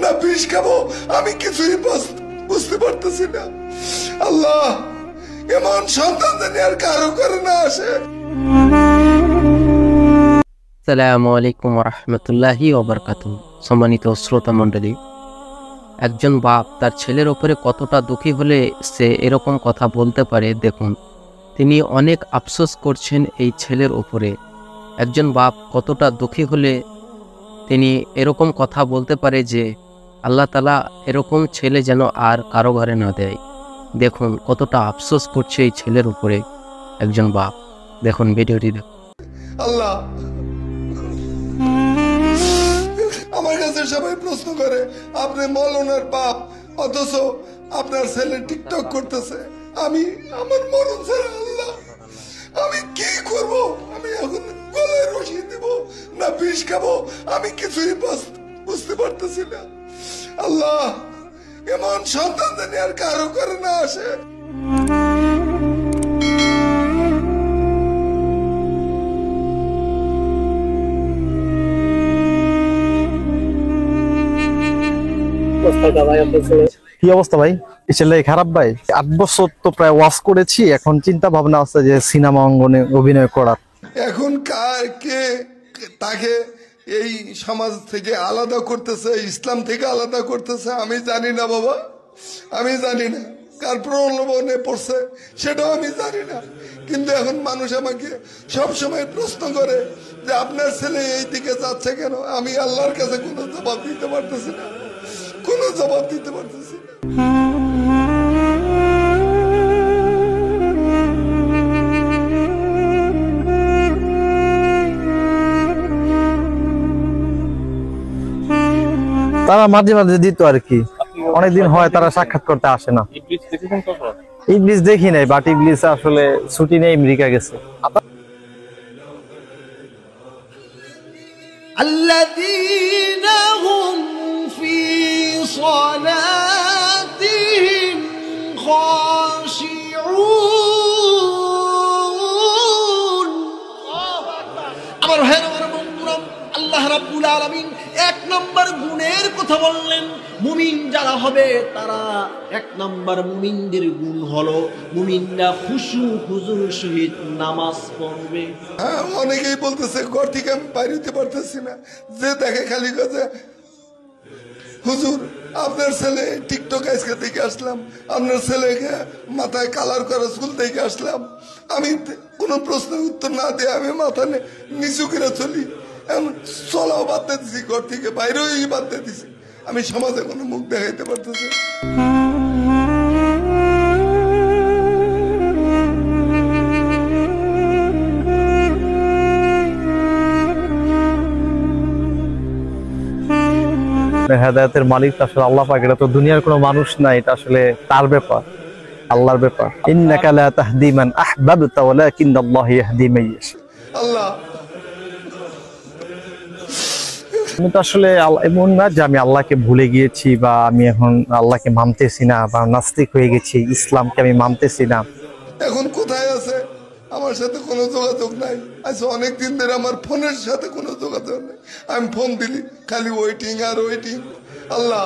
না বিষ খাবো, আমি কিছুই বুঝতে পারতেছি না। আল্লাহ, এমন সন্তান জানি আর কারো করে না আসে। আসসালামু আলাইকুম রহমতুল্লাহি ওবরকাতুহু। সম্মানিত শ্রোতা মণ্ডলী, একজন বাপ তার ছেলের ওপরে কতটা দুঃখী হলে সে এরকম কথা বলতে পারে দেখুন। তিনি অনেক আফসোস করছেন এই ছেলের ওপরে। একজন বাপ কতটা দুঃখী হলে তিনি এরকম কথা বলতে পারে যে আল্লাহ তাআলা এরকম ছেলে যেন আর কারো ঘরে না দেয়। দেখুন কতটা আফসোস করছে এই ছেলের উপরে একজন বাপ। দেখুন ভিডিওটি দেখুন। আল্লাহ, আমার কাছে সবাই প্রশ্ন করে আপনি মৌলানার বাপ, অথচ আপনার ছেলে টিকটক করতেছে। আমি আমার মরণ ছাড়া আল্লাহ আমি কি করব? আমি এখন গলায় রশি দিব না বিষ খাবো, আমি কিছুই বুঝতে পারতেছি না। আল্লাহ, এমন সন্তান জানি আর কারো করে না আসে। কি অবস্থা ভাই? ছেলে খারাপ ভাই? 8 বছর তো প্রায় ওয়াজ করেছি, এখন চিন্তা ভাবনা আছে যে সিনেমা অঙ্গনে অভিনয় করার। এখন কে তাকে এই সমাজ থেকে আলাদা করতেছে, ইসলাম থেকে আলাদা করতেছে আমি জানি না বাবা, আমি জানি না। কার প্রলোভনে পড়ছে সেটাও আমি জানি না। কিন্তু এখন মানুষ আমাকে সবসময় প্রশ্ন করে যে আপনার ছেলে এই দিকে যাচ্ছে কেন? আমি আল্লাহর কাছে কোনো জবাব দিতে পারতেছি না, কোনো জবাব দিতে পারতেছি না। তারা মাঝে মাঝে দিত আর কি, অনেকদিন হয় তারা সাক্ষাৎ করতে আসে না। ইবলিস দেখি নাই, বাট ইবলিস আসলে ছুটি নেই, আমেরিকা গেছে। الذين هم في صلاتهم خاشعون। আমার ভাইরা, আমার বন্ধুরা, আল্লাহ রাব্বুল আলামিন এক নম্বর গুণের কথা বললেন। মুমিন যারা হবে তারা এক নম্বর মুমিনদের গুণ হলো মুমিনরা খুশু হুজুর সহিত নামাজ পড়বে। হ্যাঁ, অনেকেই বলতেছে ঘর থেকে আমি বাইরে হতে পারতেছি না, যে দেখে খালি কথা হুজুর আপনার ছেলে টিকটক আজকে থেকে আসলাম, আপনার ছেলেকে মাথায় কালার করা স্কুল থেকে আসলাম। আমি কোনো প্রশ্নের উত্তর না দিয়ে আমি মাথা নিচু করে চলি। এখন চলাও বাদ দিয়ে দিছি, ঘর থেকে বাইরেও বাদ দিয়ে দিছি। আমি সমাজে কোনো মুখ দেখাইতে পারতেছি। হেদায়েতের মালিক আসলে আল্লাহ পাক, এটা তো দুনিয়ার কোনো মানুষ না, এটা আসলে তার ব্যাপার, আল্লাহর ব্যাপার। ইন্নাকা লা তাহদি মান আহবাবতা ওয়ালাকিন্নাল্লাহু ইয়াহদি মান ইয়াশা। আল্লাহ, আমি তো আসলে এমন না যে আমি আল্লাহকে ভুলে গিয়েছি বা আমি এখন আল্লাহকে মানতেছি না বা নাস্তিক হয়ে গেছি, ইসলামকে আমি মানতেছি না। এখন কোথায় আছে? আমার সাথে কোনো যোগাযোগ নাই। আচ্ছা, অনেকদিন ধরে আমার ফোনের সাথে কোনো যোগাযোগ নেই। আমি ফোন দিলি খালি ওয়েটিং আর ওয়েটিং। আল্লাহ,